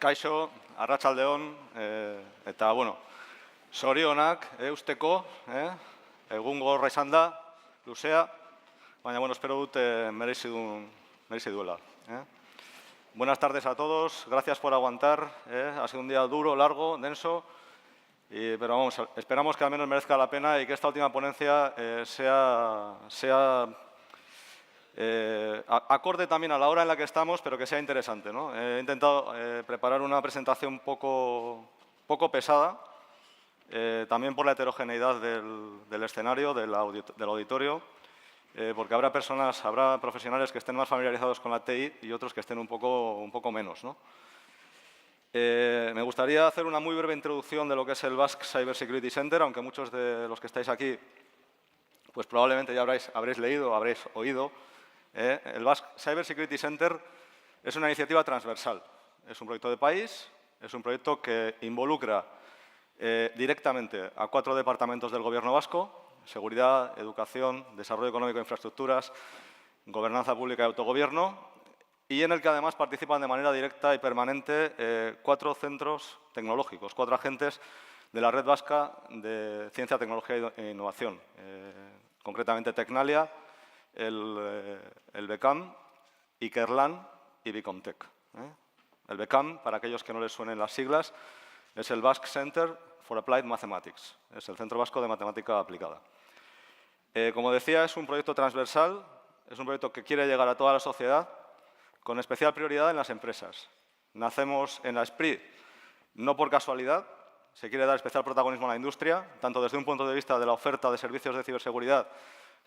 Kaixo, arratsaldeon, eta, bueno, zorionak, usteko, egun gogorra izan da, luzea, baina, bueno, espero dut merezi duela. Buenas tardes a todos, gracias por aguantar, ha sido un día duro, largo, denso, pero vamos, esperamos que al menos merezca la pena y que esta última ponencia sea acorde también a la hora en la que estamos, pero que sea interesante, ¿no? He intentado preparar una presentación un poco pesada, también por la heterogeneidad del escenario, del auditorio, porque habrá profesionales que estén más familiarizados con la TI y otros que estén un poco menos, ¿no? Me gustaría hacer una muy breve introducción de lo que es el Basque Cyber Security Center, aunque muchos de los que estáis aquí pues probablemente ya habréis leído, habréis oído. El Basque Cyber Security Center es una iniciativa transversal. Es un proyecto de país, es un proyecto que involucra directamente a 4 departamentos del Gobierno vasco: seguridad, educación, desarrollo económico e infraestructuras, gobernanza pública y autogobierno, y en el que además participan de manera directa y permanente 4 centros tecnológicos, 4 agentes de la Red Vasca de Ciencia, Tecnología e Innovación, concretamente Tecnalia, el BECAM, Ikerlan y Bicomtech. El BECAM, para aquellos que no les suenen las siglas, es el Basque Center for Applied Mathematics, es el Centro Vasco de Matemática Aplicada. Como decía, es un proyecto transversal, es un proyecto que quiere llegar a toda la sociedad, con especial prioridad en las empresas. Nacemos en la SPRI no por casualidad, se quiere dar especial protagonismo a la industria, tanto desde un punto de vista de la oferta de servicios de ciberseguridad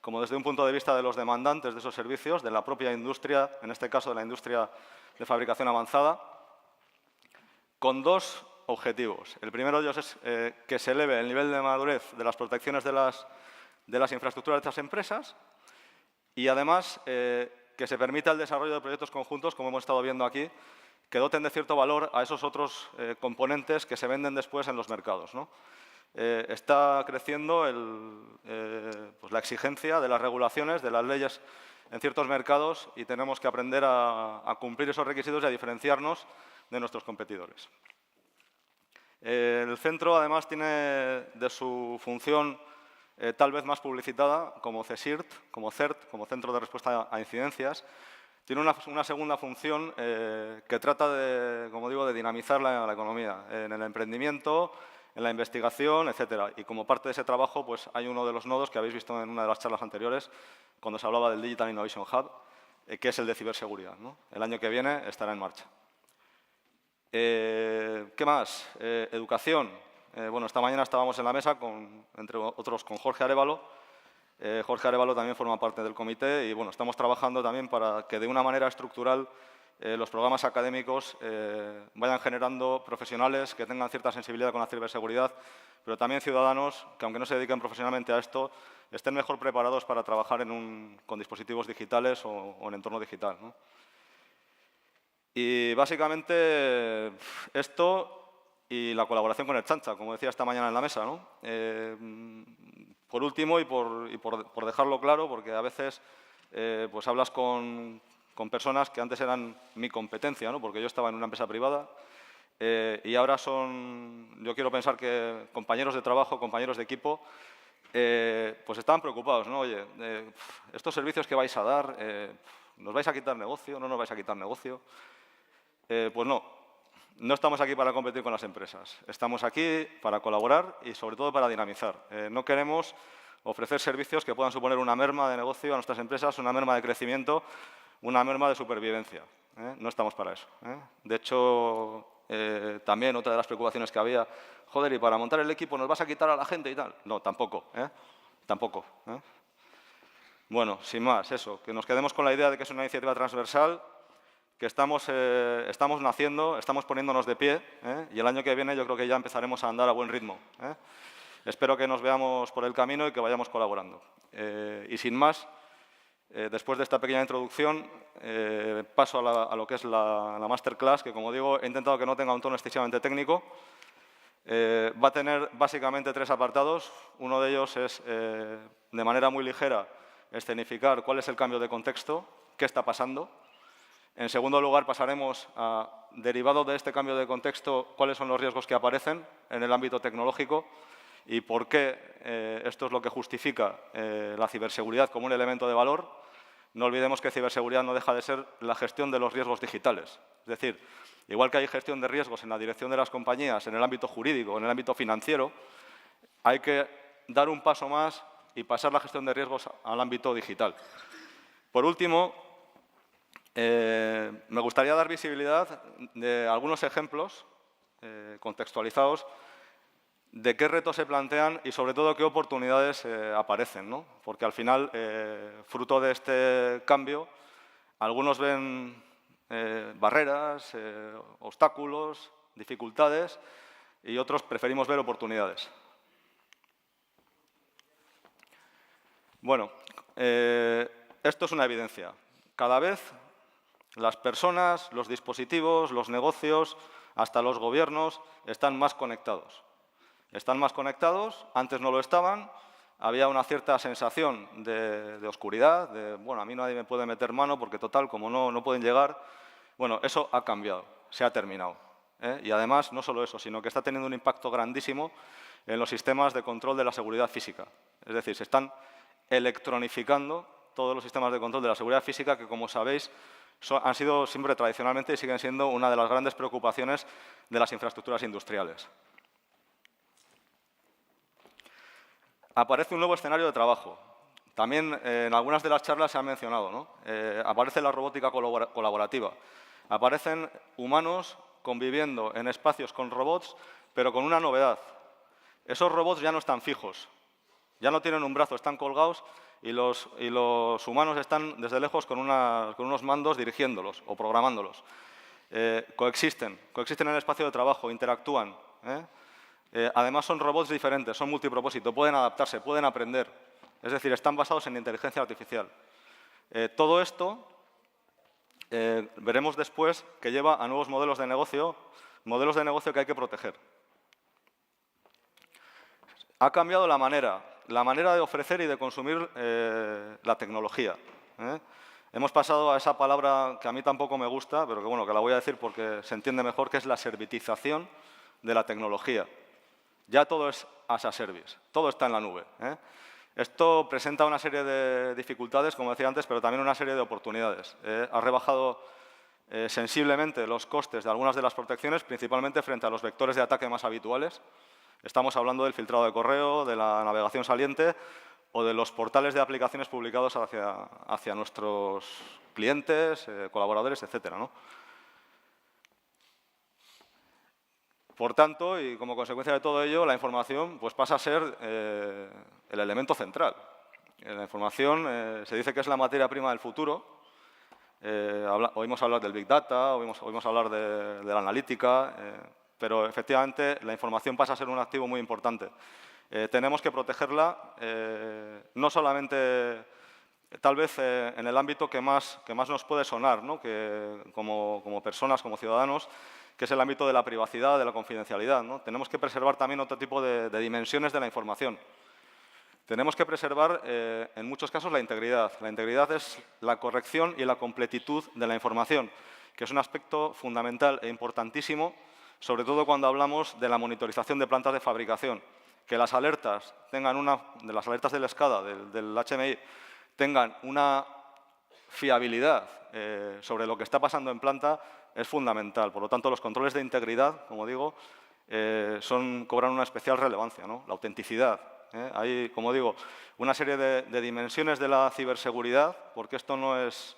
como desde un punto de vista de los demandantes de esos servicios, de la propia industria, en este caso de la industria de fabricación avanzada, con 2 objetivos. El primero de ellos es que se eleve el nivel de madurez de las protecciones de las infraestructuras de estas empresas y, además, que se permita el desarrollo de proyectos conjuntos, como hemos estado viendo aquí, que doten de cierto valor a esos otros componentes que se venden después en los mercados, ¿no? Está creciendo pues la exigencia de las regulaciones, de las leyes en ciertos mercados, y tenemos que aprender a cumplir esos requisitos y a diferenciarnos de nuestros competidores. El centro, además, tiene de su función tal vez más publicitada como CSIRT, como CERT, como Centro de Respuesta a Incidencias. Tiene una segunda función que trata de, como digo, de dinamizar la economía en el emprendimiento, en la investigación, etcétera. Y como parte de ese trabajo, pues hay uno de los nodos que habéis visto en una de las charlas anteriores, cuando se hablaba del Digital Innovation Hub, que es el de ciberseguridad, ¿no? El año que viene estará en marcha. ¿Qué más? Educación. Bueno, esta mañana estábamos en la mesa, entre otros, con Jorge Arévalo. Jorge Arévalo también forma parte del comité y, bueno, estamos trabajando también para que de una manera estructural los programas académicos vayan generando profesionales que tengan cierta sensibilidad con la ciberseguridad, pero también ciudadanos que, aunque no se dediquen profesionalmente a esto, estén mejor preparados para trabajar con dispositivos digitales o en entorno digital, ¿no? Y básicamente esto y la colaboración con Ertzaintza, como decía esta mañana en la mesa, ¿no? Por último, y por dejarlo claro, porque a veces pues hablas con personas que antes eran mi competencia, ¿no? Porque yo estaba en una empresa privada y ahora yo quiero pensar que compañeros de trabajo, compañeros de equipo, pues estaban preocupados, ¿no? Oye, estos servicios que vais a dar, ¿nos vais a quitar negocio? ¿No nos vais a quitar negocio? Pues no estamos aquí para competir con las empresas. Estamos aquí para colaborar y, sobre todo, para dinamizar. No queremos ofrecer servicios que puedan suponer una merma de negocio a nuestras empresas, una merma de crecimiento, una merma de supervivencia. No estamos para eso. De hecho, también otra de las preocupaciones que había, joder, ¿y para montar el equipo nos vas a quitar a la gente y tal? No, tampoco. Tampoco. Bueno, sin más, eso, que nos quedemos con la idea de que es una iniciativa transversal, que estamos naciendo, estamos poniéndonos de pie, y el año que viene yo creo que ya empezaremos a andar a buen ritmo. Espero que nos veamos por el camino y que vayamos colaborando. Y sin más, después de esta pequeña introducción, paso a lo que es la masterclass, que, como digo, he intentado que no tenga un tono excesivamente técnico. Va a tener básicamente 3 apartados. Uno de ellos es, de manera muy ligera, escenificar cuál es el cambio de contexto, qué está pasando. En segundo lugar, pasaremos a, derivado de este cambio de contexto, cuáles son los riesgos que aparecen en el ámbito tecnológico y por qué esto es lo que justifica la ciberseguridad como un elemento de valor. No olvidemos que ciberseguridad no deja de ser la gestión de los riesgos digitales. Es decir, igual que hay gestión de riesgos en la dirección de las compañías, en el ámbito jurídico, en el ámbito financiero, hay que dar un paso más y pasar la gestión de riesgos al ámbito digital. Por último, me gustaría dar visibilidad de algunos ejemplos contextualizados de qué retos se plantean y, sobre todo, qué oportunidades aparecen, ¿no? Porque, al final, fruto de este cambio, algunos ven barreras, obstáculos, dificultades, y otros preferimos ver oportunidades. Bueno, esto es una evidencia. Cada vez las personas, los dispositivos, los negocios, hasta los gobiernos, están más conectados. Están más conectados, antes no lo estaban, había una cierta sensación de oscuridad, de, bueno, a mí nadie me puede meter mano porque, total, como no pueden llegar. Bueno, eso ha cambiado, se ha terminado. Y, además, no solo eso, sino que está teniendo un impacto grandísimo en los sistemas de control de la seguridad física. Es decir, se están electronificando todos los sistemas de control de la seguridad física que, como sabéis, han sido siempre tradicionalmente y siguen siendo una de las grandes preocupaciones de las infraestructuras industriales. Aparece un nuevo escenario de trabajo. También en algunas de las charlas se ha mencionado, ¿no? Aparece la robótica colaborativa. Aparecen humanos conviviendo en espacios con robots, pero con una novedad. Esos robots ya no están fijos, ya no tienen un brazo, están colgados y los humanos están desde lejos con unos mandos dirigiéndolos o programándolos. Coexisten en el espacio de trabajo, interactúan. Además, son robots diferentes, son multipropósito, pueden adaptarse, pueden aprender. Es decir, están basados en inteligencia artificial. Todo esto veremos después que lleva a nuevos modelos de negocio que hay que proteger. Ha cambiado la manera de ofrecer y de consumir la tecnología. Hemos pasado a esa palabra que a mí tampoco me gusta, pero que, bueno, que la voy a decir porque se entiende mejor, que es la servitización de la tecnología. Ya todo es as a service, todo está en la nube. Esto presenta una serie de dificultades, como decía antes, pero también una serie de oportunidades. Ha rebajado sensiblemente los costes de algunas de las protecciones, principalmente frente a los vectores de ataque más habituales. Estamos hablando del filtrado de correo, de la navegación saliente o de los portales de aplicaciones publicados hacia nuestros clientes, colaboradores, etcétera, ¿no? Por tanto, y como consecuencia de todo ello, la información pues, pasa a ser el elemento central. La información se dice que es la materia prima del futuro. Oímos hablar del Big Data, oímos hablar de la analítica, pero efectivamente la información pasa a ser un activo muy importante. Tenemos que protegerla no solamente, tal vez en el ámbito que más nos puede sonar, ¿no? Que como personas, como ciudadanos, que es el ámbito de la privacidad, de la confidencialidad, ¿no? Tenemos que preservar también otro tipo de dimensiones de la información. Tenemos que preservar, en muchos casos, la integridad. La integridad es la corrección y la completitud de la información, que es un aspecto fundamental e importantísimo, sobre todo cuando hablamos de la monitorización de plantas de fabricación. Que las alertas de las alertas del SCADA, del HMI, tengan una fiabilidad sobre lo que está pasando en planta es fundamental. Por lo tanto, los controles de integridad, como digo, cobran una especial relevancia, ¿no? La autenticidad. Hay, como digo, una serie de dimensiones de la ciberseguridad, porque esto no es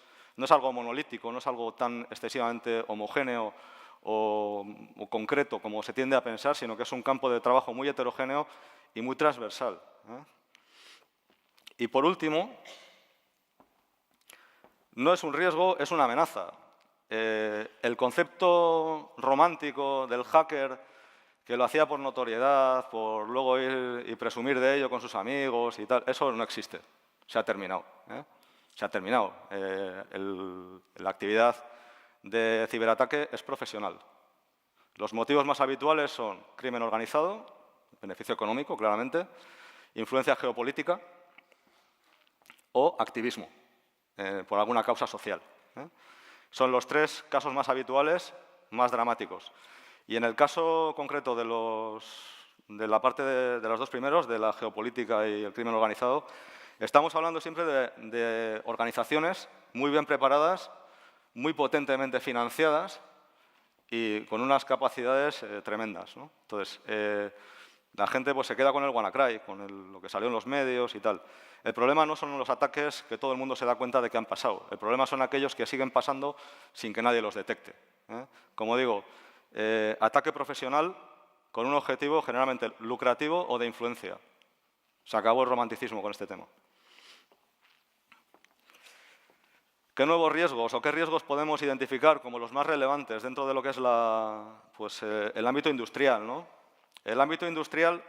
algo monolítico, no es algo tan excesivamente homogéneo o concreto como se tiende a pensar, sino que es un campo de trabajo muy heterogéneo y muy transversal. Y, por último, no es un riesgo, es una amenaza. El concepto romántico del hacker que lo hacía por notoriedad, por luego ir y presumir de ello con sus amigos y tal, eso no existe. Se ha terminado. Se ha terminado. La actividad de ciberataque es profesional. Los motivos más habituales son crimen organizado, beneficio económico, claramente, influencia geopolítica o activismo por alguna causa social. Son los tres casos más habituales, más dramáticos. Y en el caso concreto de la parte de los dos primeros, de la geopolítica y el crimen organizado, estamos hablando siempre de organizaciones muy bien preparadas, muy potentemente financiadas y con unas capacidades tremendas, ¿no? Entonces, la gente pues, se queda con el WannaCry, con lo que salió en los medios y tal. El problema no son los ataques que todo el mundo se da cuenta de que han pasado. El problema son aquellos que siguen pasando sin que nadie los detecte, ¿eh? Como digo, ataque profesional con un objetivo generalmente lucrativo o de influencia. Se acabó el romanticismo con este tema. ¿Qué nuevos riesgos o qué riesgos podemos identificar como los más relevantes dentro de lo que es el ámbito industrial, ¿no? El ámbito industrial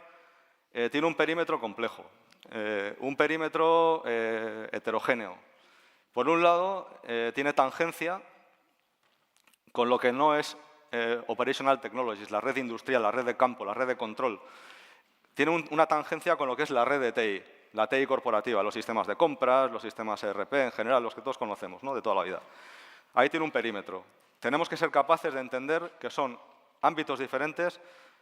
tiene un perímetro complejo, un perímetro heterogéneo. Por un lado, tiene tangencia con lo que no es Operational Technologies, la red industrial, la red de campo, la red de control. Tiene una tangencia con lo que es la red de TI, la TI corporativa, los sistemas de compras, los sistemas ERP en general, los que todos conocemos, ¿no? De toda la vida. Ahí tiene un perímetro. Tenemos que ser capaces de entender que son ámbitos diferentes,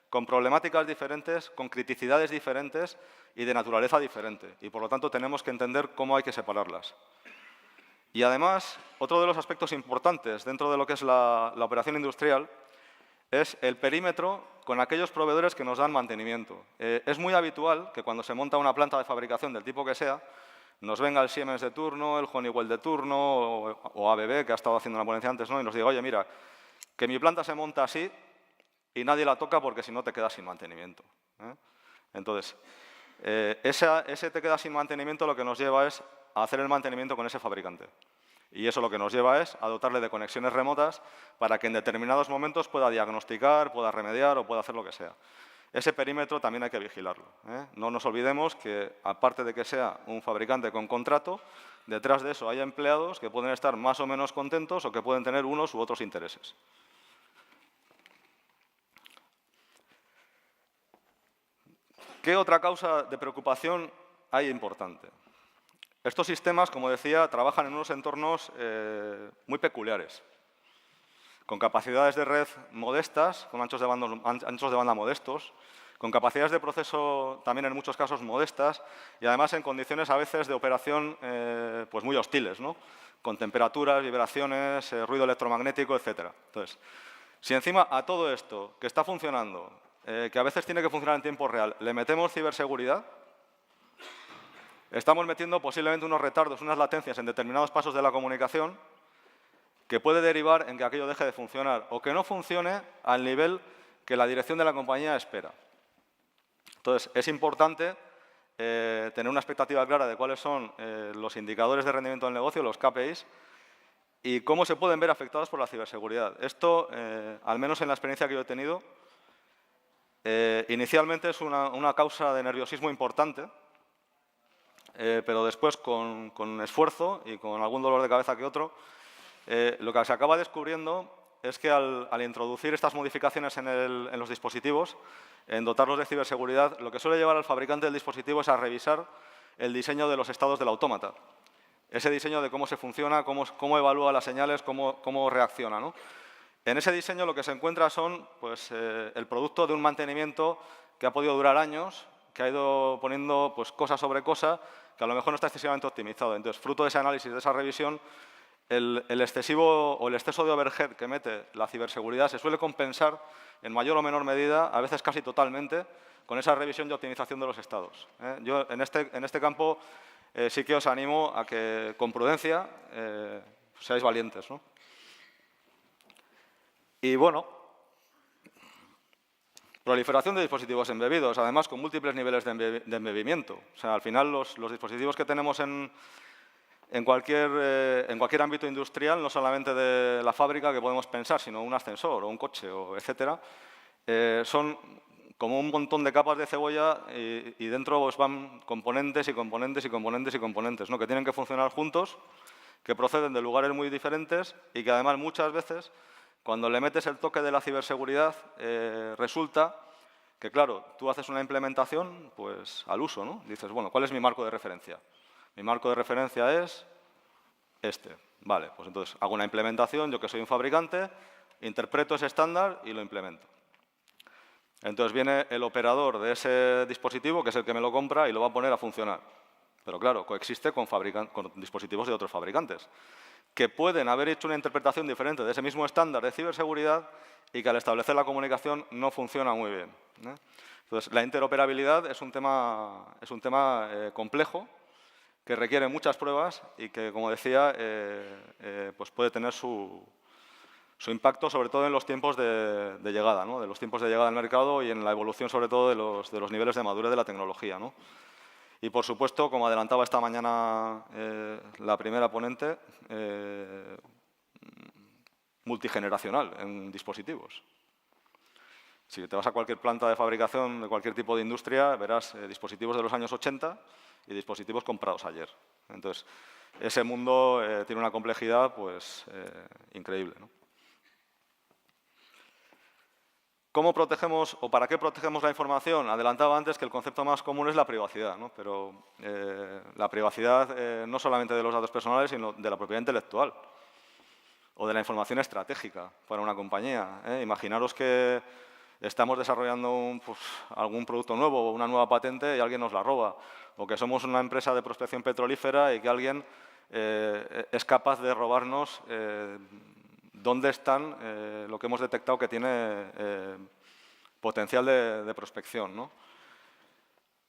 con problemáticas diferentes, con criticidades diferentes y de naturaleza diferente. Y, por lo tanto, tenemos que entender cómo hay que separarlas. Y, además, otro de los aspectos importantes dentro de lo que es la operación industrial es el perímetro con aquellos proveedores que nos dan mantenimiento. Es muy habitual que cuando se monta una planta de fabricación del tipo que sea, nos venga el Siemens de turno, el Honeywell de turno o ABB, que ha estado haciendo una ponencia antes, ¿no? Y nos diga, oye, mira, que mi planta se monta así y nadie la toca porque si no te quedas sin mantenimiento, ¿eh? Entonces, ese te quedas sin mantenimiento lo que nos lleva es a hacer el mantenimiento con ese fabricante. Y eso lo que nos lleva es a dotarle de conexiones remotas para que en determinados momentos pueda diagnosticar, pueda remediar o pueda hacer lo que sea. Ese perímetro también hay que vigilarlo, ¿eh? No nos olvidemos que, aparte de que sea un fabricante con contrato, detrás de eso hay empleados que pueden estar más o menos contentos o que pueden tener unos u otros intereses. ¿Qué otra causa de preocupación hay importante? Estos sistemas, como decía, trabajan en unos entornos muy peculiares, con capacidades de red modestas, con anchos de banda modestos, con capacidades de proceso también en muchos casos modestas y además en condiciones a veces de operación pues muy hostiles, ¿no? Con temperaturas, vibraciones, ruido electromagnético, etc. Entonces, si encima a todo esto que está funcionando, que a veces tiene que funcionar en tiempo real, le metemos ciberseguridad, estamos metiendo posiblemente unos retardos, unas latencias en determinados pasos de la comunicación que puede derivar en que aquello deje de funcionar o que no funcione al nivel que la dirección de la compañía espera. Entonces, es importante tener una expectativa clara de cuáles son los indicadores de rendimiento del negocio, los KPIs, y cómo se pueden ver afectados por la ciberseguridad. Esto, al menos en la experiencia que yo he tenido, inicialmente es una causa de nerviosismo importante, pero después, con esfuerzo y con algún dolor de cabeza que otro, lo que se acaba descubriendo es que al introducir estas modificaciones en los dispositivos, en dotarlos de ciberseguridad, lo que suele llevar al fabricante del dispositivo es a revisar el diseño de los estados del autómata. Ese diseño de cómo se funciona, cómo evalúa las señales, cómo reacciona, ¿no? En ese diseño lo que se encuentra son pues, el producto de un mantenimiento que ha podido durar años, que ha ido poniendo pues, cosa sobre cosa, que a lo mejor no está excesivamente optimizado. Entonces, fruto de ese análisis, de esa revisión, el excesivo o el exceso de overhead que mete la ciberseguridad se suele compensar en mayor o menor medida, a veces casi totalmente, con esa revisión y optimización de los estados. Yo en este campo sí que os animo a que con prudencia seáis valientes, ¿no? Y bueno, proliferación de dispositivos embebidos, además con múltiples niveles de embebimiento. O sea, al final los dispositivos que tenemos en cualquier ámbito industrial, no solamente de la fábrica que podemos pensar, sino un ascensor o un coche, etcétera, son como un montón de capas de cebolla y dentro pues, van componentes y componentes y componentes y componentes, ¿no? Que tienen que funcionar juntos, que proceden de lugares muy diferentes y que además muchas veces, cuando le metes el toque de la ciberseguridad, resulta que, claro, tú haces una implementación pues, al uso, ¿no? Dices, bueno, ¿cuál es mi marco de referencia? Mi marco de referencia es este. Vale, pues entonces hago una implementación, yo que soy un fabricante, interpreto ese estándar y lo implemento. Entonces viene el operador de ese dispositivo, que es el que me lo compra, y lo va a poner a funcionar. Pero claro, coexiste con dispositivos de otros fabricantes, que pueden haber hecho una interpretación diferente de ese mismo estándar de ciberseguridad y que al establecer la comunicación no funciona muy bien, ¿eh? Entonces, la interoperabilidad es un tema complejo, que requiere muchas pruebas y que, como decía, pues puede tener su impacto, sobre todo en los tiempos de llegada, ¿no? De los tiempos de llegada al mercado y en la evolución, sobre todo, de los niveles de madurez de la tecnología, ¿no? Y, por supuesto, como adelantaba esta mañana la primera ponente, multigeneracional en dispositivos. Si te vas a cualquier planta de fabricación de cualquier tipo de industria, verás dispositivos de los años 80 y dispositivos comprados ayer. Entonces, ese mundo tiene una complejidad pues, increíble, ¿no? ¿Cómo protegemos o para qué protegemos la información? Adelantaba antes que el concepto más común es la privacidad, ¿no? Pero la privacidad no solamente de los datos personales, sino de la propiedad intelectual o de la información estratégica para una compañía, ¿eh? Imaginaros que estamos desarrollando algún producto nuevo o una nueva patente y alguien nos la roba, o que somos una empresa de prospección petrolífera y que alguien es capaz de robarnos dónde están lo que hemos detectado que tiene potencial de prospección, ¿no?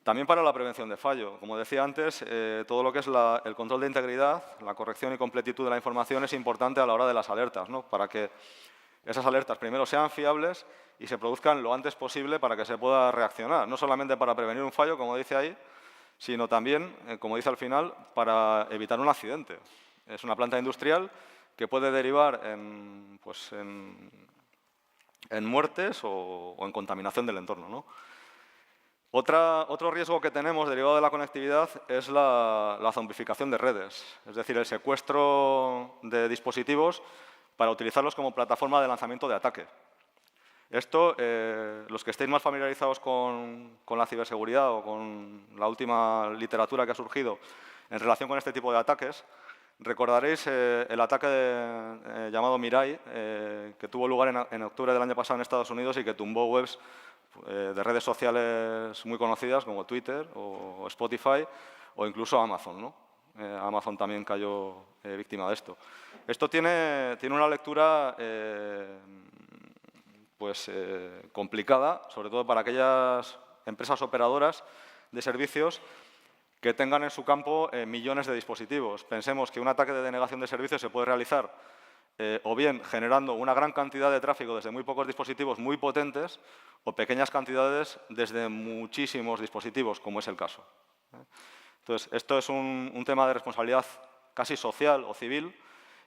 También para la prevención de fallo. Como decía antes, todo lo que es el control de integridad, la corrección y completitud de la información es importante a la hora de las alertas, ¿no? Para que esas alertas primero sean fiables y se produzcan lo antes posible para que se pueda reaccionar. No solamente para prevenir un fallo, como dice ahí, sino también, como dice al final, para evitar un accidente. Es una planta industrial que puede derivar en muertes o en contaminación del entorno, ¿no? Otro riesgo que tenemos derivado de la conectividad es la zombificación de redes, es decir, el secuestro de dispositivos para utilizarlos como plataforma de lanzamiento de ataque. Esto, los que estéis más familiarizados con la ciberseguridad o con la última literatura que ha surgido en relación con este tipo de ataques, recordaréis el ataque llamado Mirai, que tuvo lugar en octubre del año pasado en Estados Unidos y que tumbó webs de redes sociales muy conocidas como Twitter o Spotify o incluso Amazon, ¿no? Amazon también cayó víctima de esto. Esto tiene una lectura complicada, sobre todo para aquellas empresas operadoras de servicios que tengan en su campo millones de dispositivos. Pensemos que un ataque de denegación de servicios se puede realizar o bien generando una gran cantidad de tráfico desde muy pocos dispositivos muy potentes o pequeñas cantidades desde muchísimos dispositivos, como es el caso. Entonces, esto es un tema de responsabilidad casi social o civil,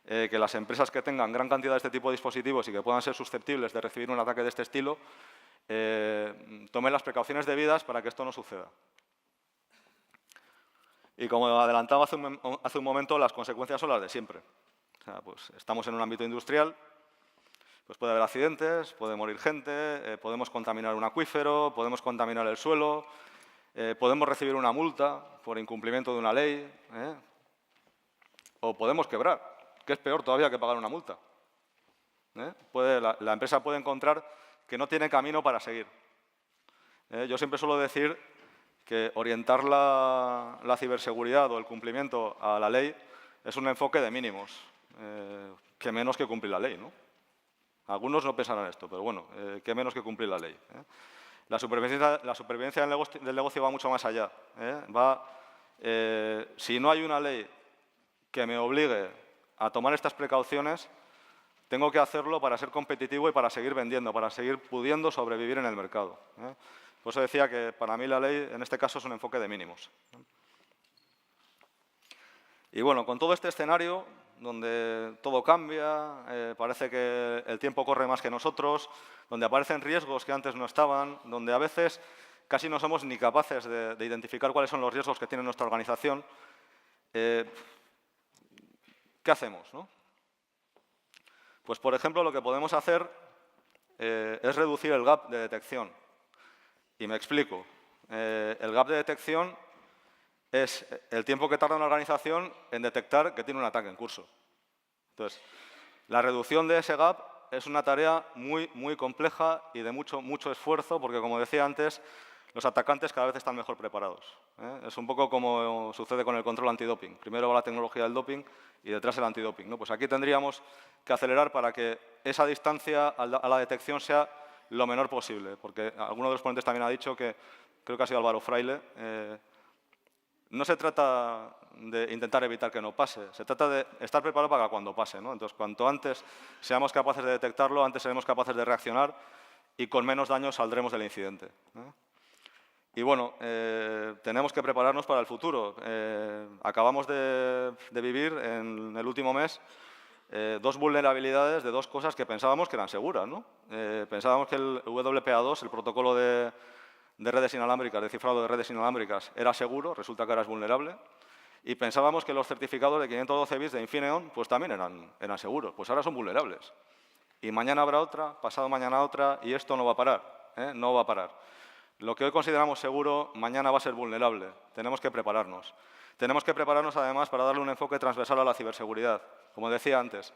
que las empresas que tengan gran cantidad de este tipo de dispositivos y que puedan ser susceptibles de recibir un ataque de este estilo, tomen las precauciones debidas para que esto no suceda. Y como adelantaba hace un momento, las consecuencias son las de siempre. O sea, pues estamos en un ámbito industrial, pues puede haber accidentes, puede morir gente, podemos contaminar un acuífero, podemos contaminar el suelo, podemos recibir una multa por incumplimiento de una ley, o podemos quebrar, que es peor todavía que pagar una multa. La empresa puede encontrar que no tiene camino para seguir. Yo siempre suelo decir que orientar la ciberseguridad o el cumplimiento a la ley es un enfoque de mínimos, que menos que cumplir la ley, ¿no? Algunos no pensarán esto, pero bueno, que menos que cumplir la ley. La supervivencia del negocio va mucho más allá. Si no hay una ley que me obligue a tomar estas precauciones, tengo que hacerlo para ser competitivo y para seguir vendiendo, para seguir pudiendo sobrevivir en el mercado. Por eso decía que para mí la ley, en este caso, es un enfoque de mínimos. Y bueno, con todo este escenario, donde todo cambia, parece que el tiempo corre más que nosotros, donde aparecen riesgos que antes no estaban, donde a veces casi no somos ni capaces de identificar cuáles son los riesgos que tiene nuestra organización, ¿qué hacemos, no? Pues, por ejemplo, lo que podemos hacer es reducir el gap de detección. Y me explico. El gap de detección es el tiempo que tarda una organización en detectar que tiene un ataque en curso. Entonces, la reducción de ese gap es una tarea muy, muy compleja y de mucho esfuerzo, porque, como decía antes, los atacantes cada vez están mejor preparados. Es un poco como sucede con el control antidoping. Primero va la tecnología del doping y detrás el antidoping, ¿no? Pues aquí tendríamos que acelerar para que esa distancia a la detección sea lo menor posible, porque alguno de los ponentes también ha dicho que, creo que ha sido Álvaro Fraile, no se trata de intentar evitar que no pase, se trata de estar preparado para cuando pase, ¿no? Entonces, cuanto antes seamos capaces de detectarlo, antes seremos capaces de reaccionar y con menos daño saldremos del incidente. Y bueno, tenemos que prepararnos para el futuro. Acabamos de vivir en el último mes dos vulnerabilidades de dos cosas que pensábamos que eran seguras, ¿no? Pensábamos que el WPA2, el protocolo de redes inalámbricas, de cifrado de redes inalámbricas, era seguro, resulta que ahora es vulnerable. Y pensábamos que los certificados de 512 bits de Infineon pues también eran seguros, pues ahora son vulnerables. Y mañana habrá otra, pasado mañana otra, y esto no va a parar, no va a parar. Lo que hoy consideramos seguro, mañana va a ser vulnerable. Tenemos que prepararnos. Tenemos que prepararnos, además, para darle un enfoque transversal a la ciberseguridad. Como decía antes,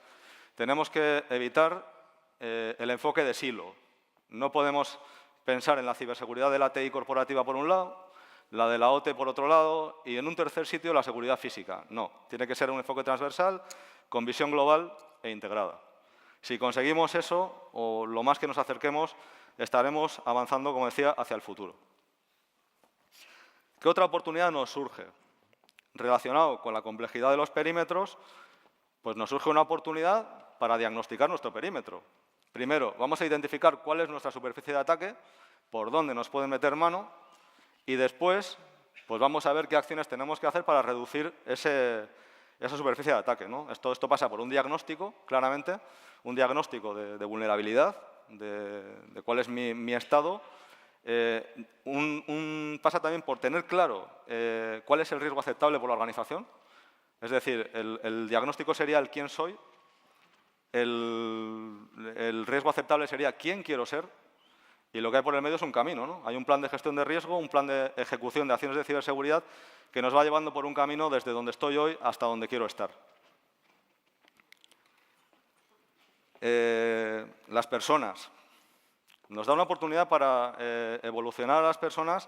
tenemos que evitar el enfoque de silo. No podemos pensar en la ciberseguridad de la TI corporativa por un lado, la de la OT por otro lado, y en un tercer sitio la seguridad física. No, tiene que ser un enfoque transversal, con visión global e integrada. Si conseguimos eso, o lo más que nos acerquemos, estaremos avanzando, como decía, hacia el futuro. ¿Qué otra oportunidad nos surge? Relacionado con la complejidad de los perímetros, pues nos surge una oportunidad para diagnosticar nuestro perímetro. Primero, vamos a identificar cuál es nuestra superficie de ataque, por dónde nos pueden meter mano, y después pues vamos a ver qué acciones tenemos que hacer para reducir esa superficie de ataque, ¿no? Esto pasa por un diagnóstico, claramente, un diagnóstico de vulnerabilidad, de cuál es mi estado. Pasa también por tener claro cuál es el riesgo aceptable por la organización. Es decir, el diagnóstico sería el quién soy, el riesgo aceptable sería quién quiero ser, y lo que hay por el medio es un camino, ¿no? Hay un plan de gestión de riesgo, un plan de ejecución de acciones de ciberseguridad que nos va llevando por un camino desde donde estoy hoy hasta donde quiero estar. Las personas. Nos da una oportunidad para evolucionar a las personas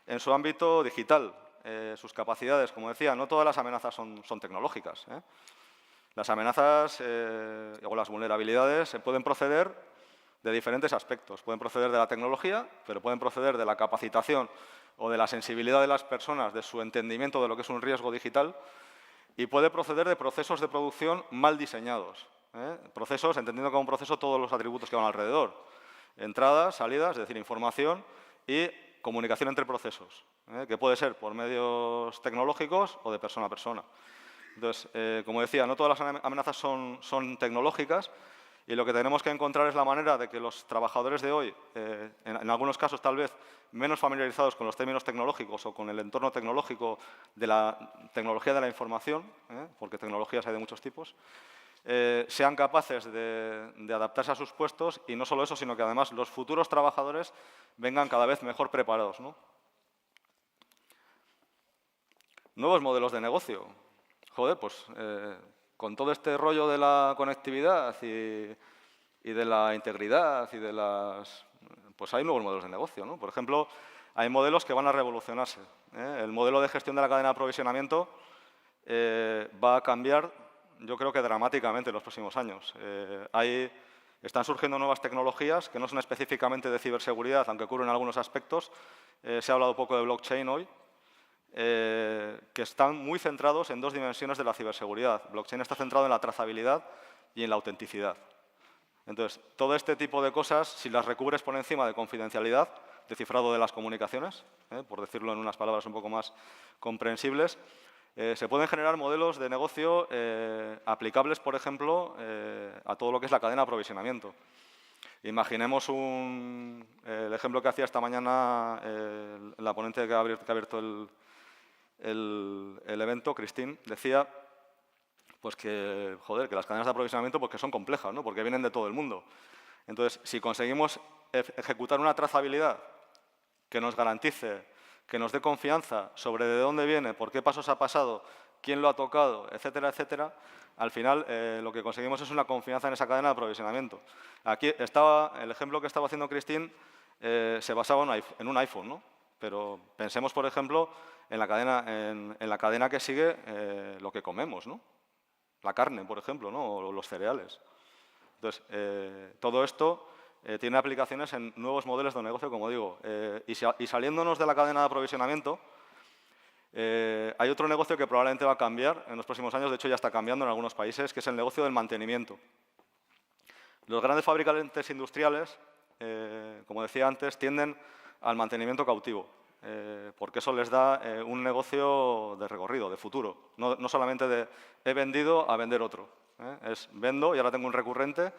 en su ámbito digital, sus capacidades. Como decía, no todas las amenazas son tecnológicas. Las amenazas o las vulnerabilidades pueden proceder de diferentes aspectos. Pueden proceder de la tecnología, pero pueden proceder de la capacitación o de la sensibilidad de las personas, de su entendimiento de lo que es un riesgo digital, y puede proceder de procesos de producción mal diseñados. Procesos, entendiendo como un proceso todos los atributos que van alrededor. Entradas, salidas, es decir, información y comunicación entre procesos, que puede ser por medios tecnológicos o de persona a persona. Entonces, como decía, no todas las amenazas son tecnológicas, y lo que tenemos que encontrar es la manera de que los trabajadores de hoy, en algunos casos tal vez menos familiarizados con los términos tecnológicos o con el entorno tecnológico de la tecnología de la información, porque tecnologías hay de muchos tipos, sean capaces de adaptarse a sus puestos, y no solo eso, sino que además los futuros trabajadores vengan cada vez mejor preparados, ¿no? Nuevos modelos de negocio. Joder, pues con todo este rollo de la conectividad y de la integridad y de las... pues hay nuevos modelos de negocio, ¿no? Por ejemplo, hay modelos que van a revolucionarse. El modelo de gestión de la cadena de aprovisionamiento va a cambiar, yo creo que dramáticamente en los próximos años. Están surgiendo nuevas tecnologías que no son específicamente de ciberseguridad, aunque ocurren en algunos aspectos. Se ha hablado poco de blockchain hoy. Que están muy centrados en dos dimensiones de la ciberseguridad. Blockchain está centrado en la trazabilidad y en la autenticidad. Entonces, todo este tipo de cosas, si las recubres por encima de confidencialidad, de cifrado de las comunicaciones, por decirlo en unas palabras un poco más comprensibles, se pueden generar modelos de negocio aplicables, por ejemplo, a todo lo que es la cadena de aprovisionamiento. Imaginemos el ejemplo que hacía esta mañana la ponente que ha abierto el evento, Christine, decía pues que, joder, que las cadenas de aprovisionamiento pues que son complejas, ¿no? Porque vienen de todo el mundo. Entonces, si conseguimos ejecutar una trazabilidad que nos garantice, que nos dé confianza sobre de dónde viene, por qué pasos ha pasado quién lo ha tocado, etcétera, etcétera, al final lo que conseguimos es una confianza en esa cadena de aprovisionamiento. Aquí el ejemplo que estaba haciendo Christine se basaba en un iPhone, ¿no? Pero pensemos, por ejemplo, en la cadena que sigue lo que comemos, ¿no? La carne, por ejemplo, ¿no? O los cereales. Entonces, todo esto tiene aplicaciones en nuevos modelos de negocio, como digo. Y saliéndonos de la cadena de aprovisionamiento, hay otro negocio que probablemente va a cambiar en los próximos años, de hecho ya está cambiando en algunos países, que es el negocio del mantenimiento. Los grandes fabricantes industriales, como decía antes, tienden al mantenimiento cautivo, porque eso les da un negocio de recorrido, de futuro, no solamente de he vendido a vender otro. Es vendo y ahora tengo un recurrente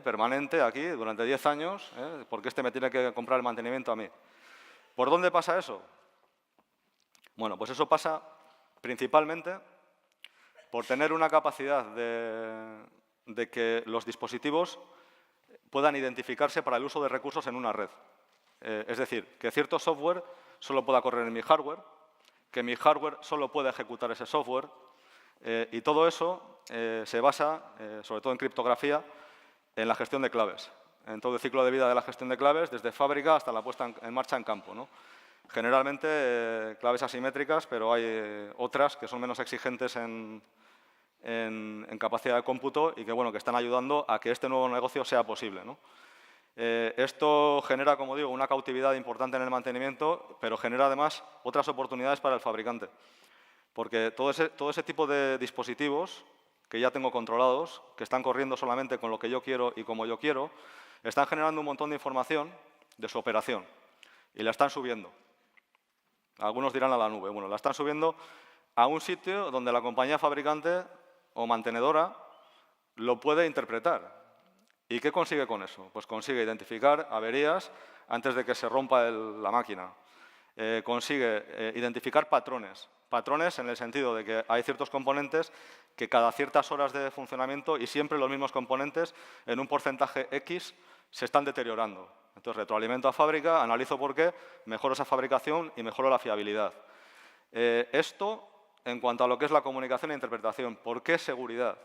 permanente aquí durante 10 años, porque este me tiene que comprar el mantenimiento a mí. ¿Por dónde pasa eso? Bueno, pues eso pasa principalmente por tener una capacidad de que los dispositivos puedan identificarse para el uso de recursos en una red. Es decir, que cierto software solo pueda correr en mi hardware, que mi hardware solo pueda ejecutar ese software, y todo eso se basa, sobre todo en criptografía, en la gestión de claves, en todo el ciclo de vida de la gestión de claves, desde fábrica hasta la puesta en marcha en campo, ¿no? Generalmente claves asimétricas, pero hay otras que son menos exigentes en capacidad de cómputo y que, bueno, que están ayudando a que este nuevo negocio sea posible, ¿no? Esto genera, como digo, una cautividad importante en el mantenimiento, pero genera además otras oportunidades para el fabricante. Porque todo ese tipo de dispositivos que ya tengo controlados, que están corriendo solamente con lo que yo quiero y como yo quiero, están generando un montón de información de su operación y la están subiendo. Algunos dirán a la nube. Bueno, la están subiendo a un sitio donde la compañía fabricante o mantenedora lo puede interpretar. ¿Y qué consigue con eso? Pues consigue identificar averías antes de que se rompa la máquina. Consigue identificar patrones. Patrones en el sentido de que hay ciertos componentes que cada ciertas horas de funcionamiento y siempre los mismos componentes en un porcentaje X se están deteriorando. Entonces, retroalimento a fábrica, analizo por qué, mejoro esa fabricación y mejoro la fiabilidad. Esto en cuanto a lo que es la comunicación e interpretación. ¿Por qué seguridad?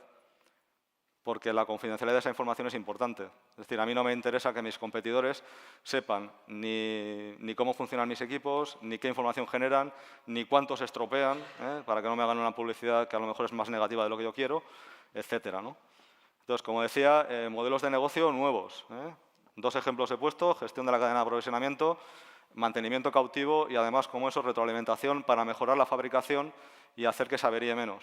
Porque la confidencialidad de esa información es importante. Es decir, a mí no me interesa que mis competidores sepan ni cómo funcionan mis equipos, ni qué información generan, ni cuántos estropean, para que no me hagan una publicidad que a lo mejor es más negativa de lo que yo quiero, etcétera, ¿no? Entonces, como decía, modelos de negocio nuevos. Dos ejemplos he puesto: gestión de la cadena de aprovisionamiento, mantenimiento cautivo y, además, como eso, retroalimentación para mejorar la fabricación y hacer que se averíe menos.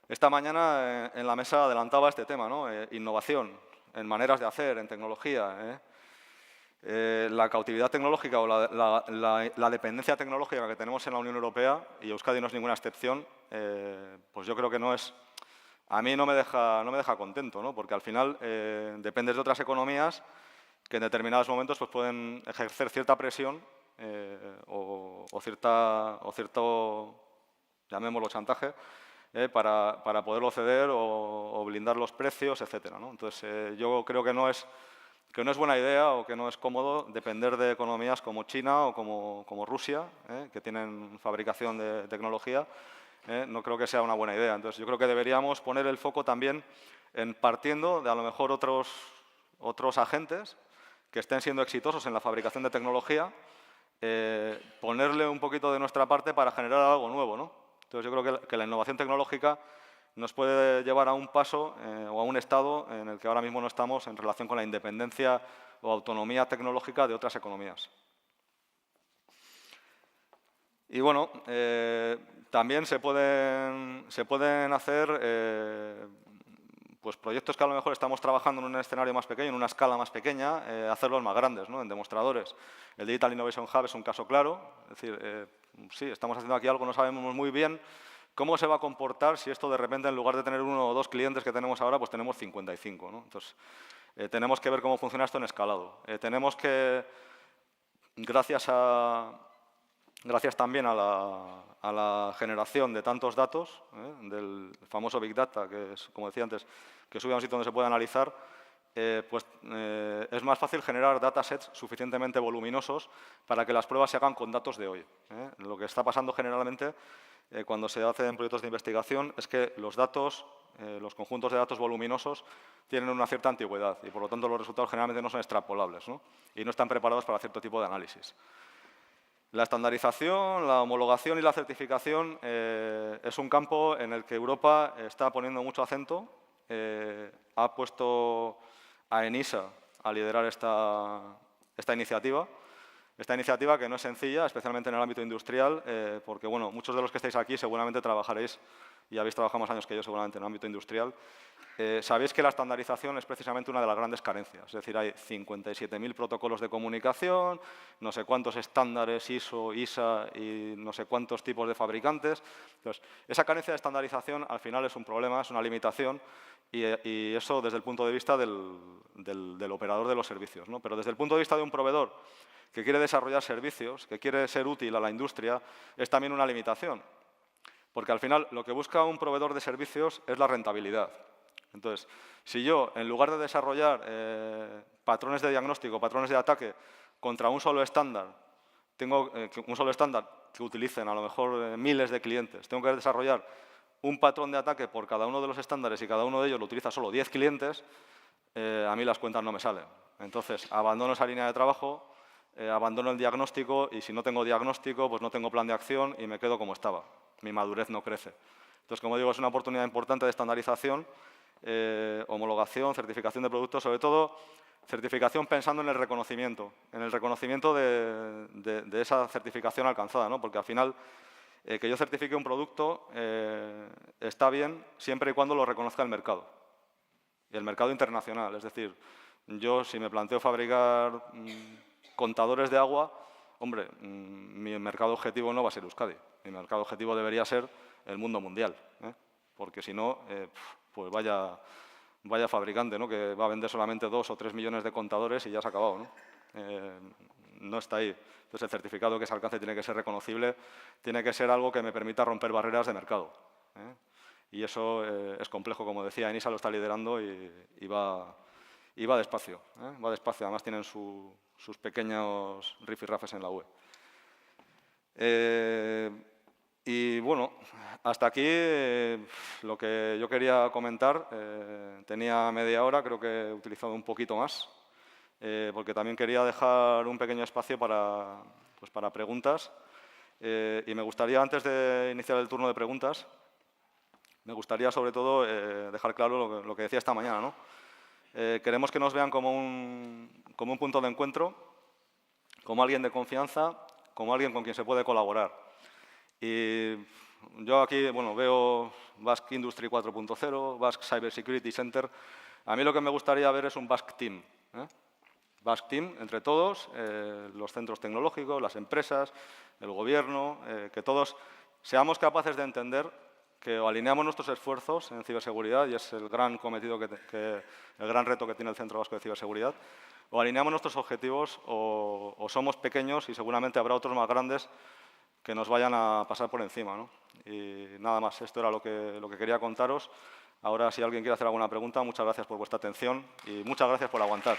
Esta mañana en la mesa adelantaba este tema, ¿no? Innovación en maneras de hacer, en tecnología. La cautividad tecnológica o la dependencia tecnológica que tenemos en la Unión Europea, y Euskadi no es ninguna excepción, pues yo creo que a mí no me deja contento, ¿no? Porque al final dependes de otras economías que en determinados momentos pues, pueden ejercer cierta presión o cierto, llamémoslo, chantaje, para poderlo ceder o blindar los precios, etcétera, ¿no? Entonces, yo creo que no es buena idea o que no es cómodo depender de economías como China o como Rusia, que tienen fabricación de tecnología. No creo que sea una buena idea. Entonces, yo creo que deberíamos poner el foco también en partiendo de a lo mejor otros agentes que estén siendo exitosos en la fabricación de tecnología, ponerle un poquito de nuestra parte para generar algo nuevo, ¿no? Entonces, yo creo que la innovación tecnológica nos puede llevar a un paso o a un estado en el que ahora mismo no estamos en relación con la independencia o autonomía tecnológica de otras economías. Y bueno, también se pueden hacer pues proyectos que a lo mejor estamos trabajando en un escenario más pequeño, en una escala más pequeña, hacerlos más grandes, ¿no? En demostradores. El Digital Innovation Hub es un caso claro. Es decir, sí, estamos haciendo aquí algo, no sabemos muy bien cómo se va a comportar si esto de repente, en lugar de tener 1 o 2 clientes que tenemos ahora, pues tenemos 55, ¿no? Entonces, tenemos que ver cómo funciona esto en escalado. Tenemos que, gracias también a la generación de tantos datos, del famoso Big Data, que es, como decía antes, que sube a un sitio donde se puede analizar, pues es es más fácil generar datasets suficientemente voluminosos para que las pruebas se hagan con datos de hoy. Lo que está pasando generalmente cuando se hacen proyectos de investigación es que los datos, los conjuntos de datos voluminosos, tienen una cierta antigüedad y, por lo tanto, los resultados generalmente no son extrapolables, ¿no? Y no están preparados para cierto tipo de análisis. La estandarización, la homologación y la certificación es un campo en el que Europa está poniendo mucho acento. Ha puesto a ENISA a liderar esta iniciativa. Esta iniciativa que no es sencilla, especialmente en el ámbito industrial, porque bueno, muchos de los que estáis aquí seguramente trabajaréis, y habéis trabajado más años que yo seguramente en el ámbito industrial. Sabéis que la estandarización es precisamente una de las grandes carencias. Es decir, hay 57.000 protocolos de comunicación, no sé cuántos estándares ISO, ISA y no sé cuántos tipos de fabricantes. Entonces, esa carencia de estandarización al final es un problema, es una limitación, y eso desde el punto de vista del operador de los servicios, ¿no? Pero desde el punto de vista de un proveedor que quiere desarrollar servicios, que quiere ser útil a la industria, es también una limitación. Porque al final lo que busca un proveedor de servicios es la rentabilidad. Entonces, si yo, en lugar de desarrollar patrones de diagnóstico, patrones de ataque contra un solo estándar, tengo un solo estándar que utilicen a lo mejor miles de clientes, tengo que desarrollar un patrón de ataque por cada uno de los estándares y cada uno de ellos lo utiliza solo 10 clientes, a mí las cuentas no me salen. Entonces, abandono esa línea de trabajo, abandono el diagnóstico y si no tengo diagnóstico, pues no tengo plan de acción y me quedo como estaba. Mi madurez no crece. Entonces, como digo, es una oportunidad importante de estandarización, homologación, certificación de productos, sobre todo certificación pensando en el reconocimiento de esa certificación alcanzada, ¿no? Porque al final que yo certifique un producto está bien siempre y cuando lo reconozca el mercado. Y el mercado internacional, es decir, yo si me planteo fabricar contadores de agua, hombre, mi mercado objetivo no va a ser Euskadi. Mi mercado objetivo debería ser el mundo mundial, porque si no, pues vaya fabricante, ¿no? Que va a vender solamente 2 o 3 millones de contadores y ya se ha acabado, ¿no? No está ahí. Entonces, el certificado que se alcance tiene que ser reconocible, tiene que ser algo que me permita romper barreras de mercado. Y eso es complejo, como decía, ENISA lo está liderando y va despacio. Va despacio, además tienen sus pequeños rifirrafes en la web. Y bueno, hasta aquí lo que yo quería comentar. Tenía media hora, creo que he utilizado un poquito más, porque también quería dejar un pequeño espacio para preguntas. Y me gustaría, antes de iniciar el turno de preguntas, me gustaría sobre todo dejar claro lo que decía esta mañana, ¿no? Queremos que nos vean como un punto de encuentro, como alguien de confianza, como alguien con quien se puede colaborar. Y yo aquí veo Basque Industry 4.0, Basque Cyber Security Center. A mí lo que me gustaría ver es un Basque Team. Basque Team entre todos, los centros tecnológicos, las empresas, el gobierno, que todos seamos capaces de entender que o alineamos nuestros esfuerzos en ciberseguridad, y es el gran cometido, el gran reto que tiene el Centro Vasco de Ciberseguridad, o alineamos nuestros objetivos o somos pequeños y seguramente habrá otros más grandes que nos vayan a pasar por encima, ¿no? Y nada más, esto era lo que quería contaros. Ahora, si alguien quiere hacer alguna pregunta, muchas gracias por vuestra atención y muchas gracias por aguantar.